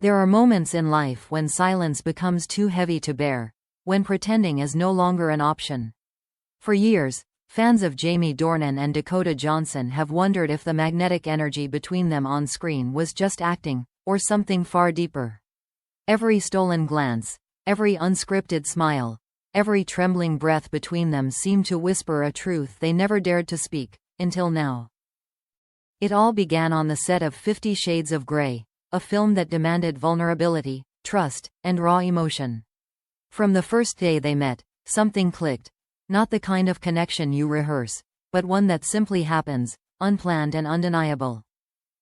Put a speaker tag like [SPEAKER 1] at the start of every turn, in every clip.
[SPEAKER 1] There are moments in life when silence becomes too heavy to bear, when pretending is no longer an option. For years, fans of Jamie Dornan and Dakota Johnson have wondered if the magnetic energy between them on screen was just acting, or something far deeper. Every stolen glance, every unscripted smile, every trembling breath between them seemed to whisper a truth they never dared to speak, until now. It all began on the set of 50 Shades of Grey, a film that demanded vulnerability, trust, and raw emotion. From the first day they met, something clicked. Not the kind of connection you rehearse, but one that simply happens, unplanned and undeniable.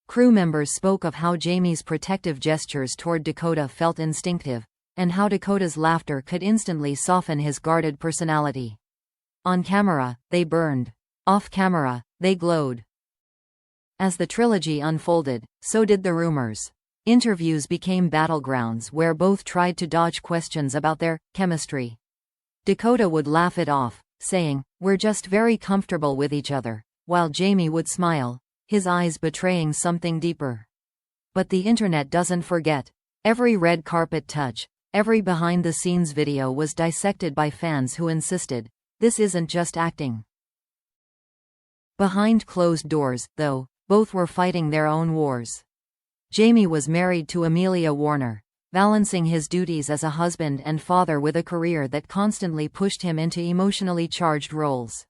[SPEAKER 1] Crew members spoke of how Jamie's protective gestures toward Dakota felt instinctive, and how Dakota's laughter could instantly soften his guarded personality. On camera, they burned. Off camera, they glowed. As the trilogy unfolded, so did the rumors. Interviews became battlegrounds where both tried to dodge questions about their chemistry. Dakota would laugh it off, saying, "We're just very comfortable with each other," while Jamie would smile, his eyes betraying something deeper. But the internet doesn't forget. Every red carpet touch, every behind-the-scenes video was dissected by fans who insisted, this isn't just acting. Behind closed doors, though, both were fighting their own wars. Jamie was married to Amelia Warner, balancing his duties as a husband and father with a career that constantly pushed him into emotionally charged roles.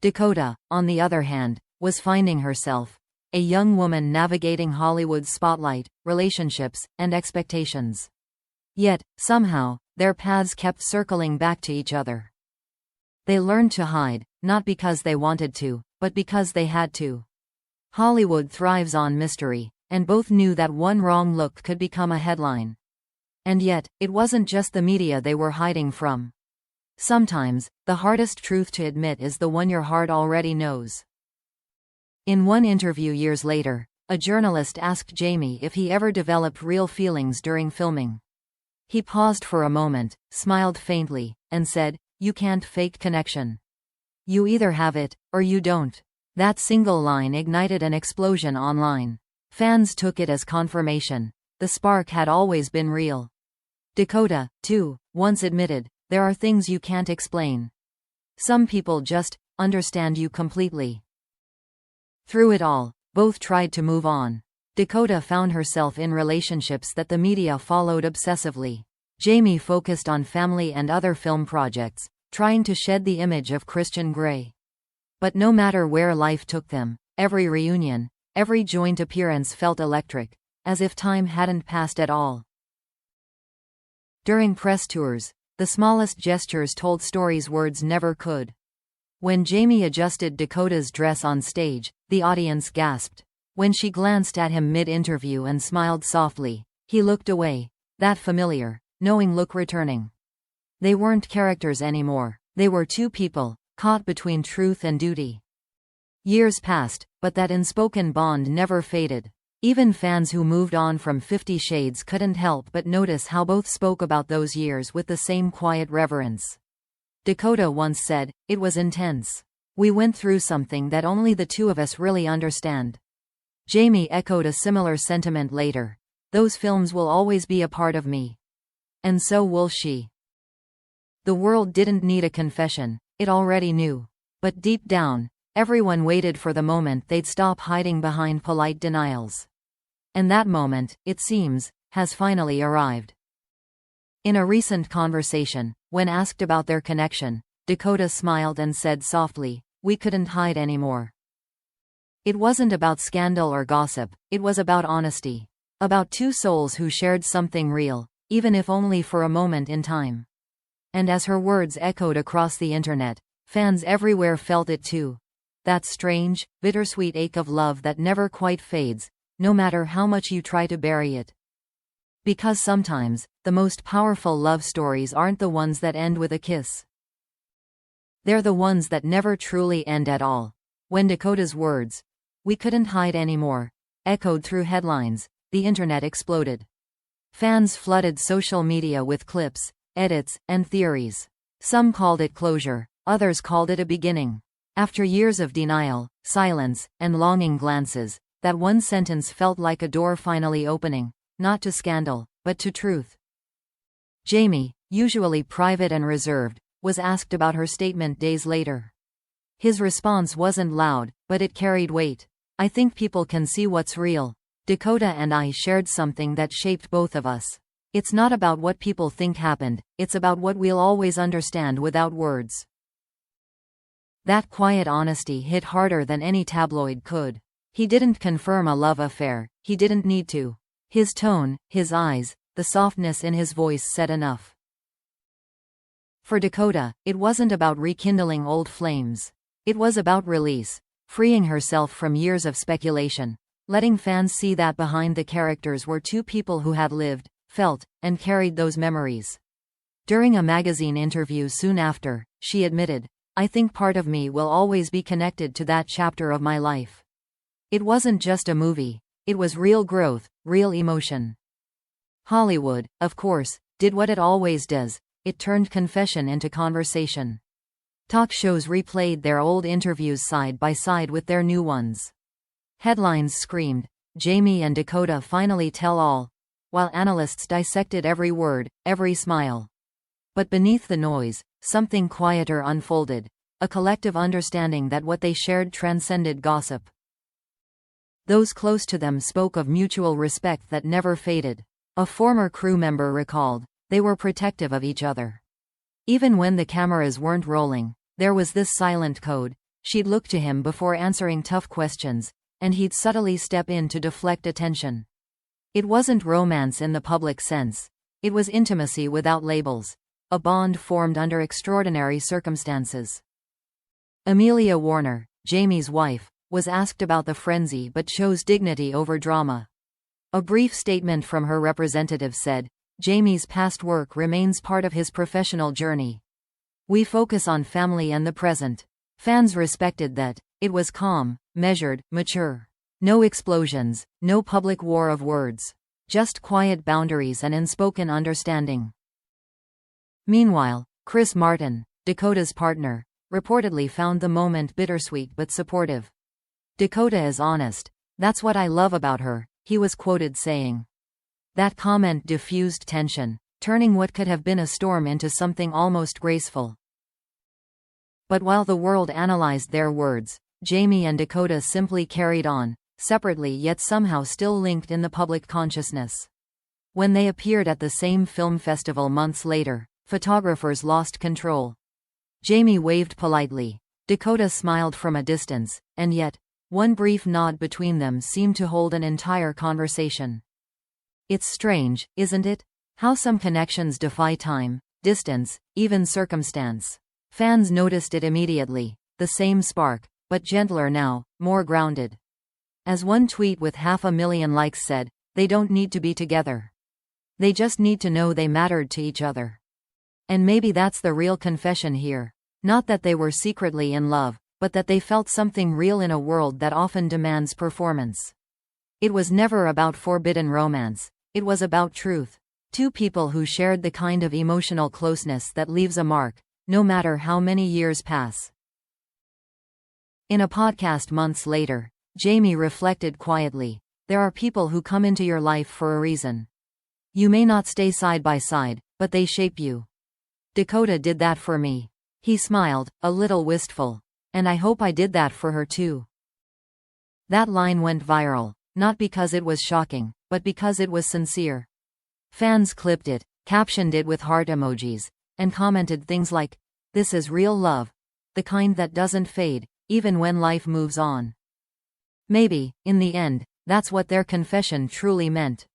[SPEAKER 1] Dakota, on the other hand, was finding herself, a young woman navigating Hollywood's spotlight, relationships, and expectations. Yet, somehow, their paths kept circling back to each other. They learned to hide, not because they wanted to, but because they had to. Hollywood thrives on mystery, and both knew that one wrong look could become a headline. And yet, it wasn't just the media they were hiding from. Sometimes, the hardest truth to admit is the one your heart already knows. In one interview years later, a journalist asked Jamie if he ever developed real feelings during filming. He paused for a moment, smiled faintly, and said, "You can't fake connection. You either have it, or you don't." That single line ignited an explosion online. Fans took it as confirmation. The spark had always been real. Dakota, too, once admitted, "There are things you can't explain. Some people just understand you completely." Through it all, both tried to move on. Dakota found herself in relationships that the media followed obsessively. Jamie focused on family and other film projects, trying to shed the image of Christian Grey. But no matter where life took them, every reunion, every joint appearance felt electric, as if time hadn't passed at all. During press tours, the smallest gestures told stories words never could. When Jamie adjusted Dakota's dress on stage, the audience gasped. When she glanced at him mid-interview and smiled softly, he looked away, that familiar, knowing look returning. They weren't characters anymore, they were two people, caught between truth and duty. Years passed, but that unspoken bond never faded. Even fans who moved on from 50 Shades couldn't help but notice how both spoke about those years with the same quiet reverence. Dakota once said, "It was intense. We went through something that only the two of us really understand." Jamie echoed a similar sentiment later. "Those films will always be a part of me. And so will she." The world didn't need a confession, it already knew. But deep down, everyone waited for the moment they'd stop hiding behind polite denials. And that moment, it seems, has finally arrived. In a recent conversation, when asked about their connection, Dakota smiled and said softly, "We couldn't hide anymore." It wasn't about scandal or gossip, it was about honesty. About two souls who shared something real, even if only for a moment in time. And as her words echoed across the internet, fans everywhere felt it too. That strange, bittersweet ache of love that never quite fades, no matter how much you try to bury it. Because sometimes, the most powerful love stories aren't the ones that end with a kiss. They're the ones that never truly end at all. When Dakota's words, "We couldn't hide anymore," echoed through headlines, the internet exploded. Fans flooded social media with clips, edits, and theories. Some called it closure, others called it a beginning. After years of denial, silence, and longing glances, that one sentence felt like a door finally opening. not to scandal, but to truth. Jamie, usually private and reserved, was asked about her statement days later. His response wasn't loud, but it carried weight. "I think people can see what's real. Dakota and I shared something that shaped both of us. It's not about what people think happened, it's about what we'll always understand without words." That quiet honesty hit harder than any tabloid could. He didn't confirm a love affair, he didn't need to. His tone, his eyes, the softness in his voice said enough. For Dakota, it wasn't about rekindling old flames. It was about release, freeing herself from years of speculation, letting fans see that behind the characters were two people who had lived, felt, and carried those memories. During a magazine interview soon after, she admitted, "I think part of me will always be connected to that chapter of my life." It wasn't just a movie, it was real growth, real emotion. Hollywood, of course, did what it always does. It turned confession into conversation. Talk shows replayed their old interviews side by side with their new ones. Headlines screamed, "Jamie and Dakota finally tell all," while analysts dissected every word, every smile. But beneath the noise, something quieter unfolded, a collective understanding that what they shared transcended gossip. Those close to them spoke of mutual respect that never faded. A former crew member recalled, they were protective of each other. Even when the cameras weren't rolling, there was this silent code. She'd look to him before answering tough questions, and he'd subtly step in to deflect attention. It wasn't romance in the public sense. It was intimacy without labels, a bond formed under extraordinary circumstances. Amelia Warner, Jamie's wife, was asked about the frenzy but chose dignity over drama. A brief statement from her representative said, "Jamie's past work remains part of his professional journey. We focus on family and the present." Fans respected that. It was calm, measured, mature. No explosions, no public war of words. Just quiet boundaries and unspoken understanding. Meanwhile, Chris Martin, Dakota's partner, reportedly found the moment bittersweet but supportive. "Dakota is honest. That's what I love about her," he was quoted saying. That comment diffused tension, turning what could have been a storm into something almost graceful. But while the world analyzed their words, Jamie and Dakota simply carried on, separately yet somehow still linked in the public consciousness. When they appeared at the same film festival months later, photographers lost control. Jamie waved politely. Dakota smiled from a distance, and yet, one brief nod between them seemed to hold an entire conversation. It's strange, isn't it? How some connections defy time, distance, even circumstance. Fans noticed it immediately, the same spark, but gentler now, more grounded. As one tweet with 500,000 likes said, they don't need to be together. They just need to know they mattered to each other. And maybe that's the real confession here. Not that they were secretly in love, but that they felt something real in a world that often demands performance. It was never about forbidden romance. It was about truth. Two people who shared the kind of emotional closeness that leaves a mark, no matter how many years pass. In a podcast months later, Jamie reflected quietly, "There are people who come into your life for a reason. You may not stay side by side, but they shape you. Dakota did that for me." He smiled, a little wistful. "And I hope I did that for her too." That line went viral, not because it was shocking, but because it was sincere. Fans clipped it, captioned it with heart emojis, and commented things like, "This is real love. The kind that doesn't fade, even when life moves on." Maybe, in the end, that's what their confession truly meant.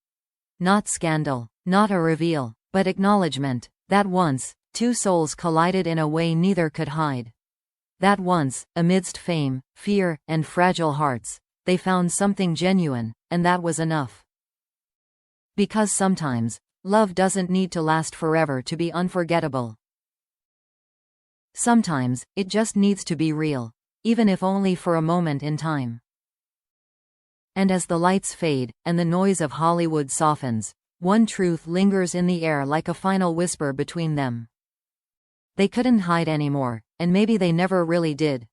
[SPEAKER 1] Not scandal, not a reveal, but acknowledgement, that once, two souls collided in a way neither could hide. That once, amidst fame, fear, and fragile hearts, they found something genuine, and that was enough. Because sometimes, love doesn't need to last forever to be unforgettable. Sometimes, it just needs to be real, even if only for a moment in time. And as the lights fade, and the noise of Hollywood softens, one truth lingers in the air like a final whisper between them. They couldn't hide anymore, and maybe they never really did.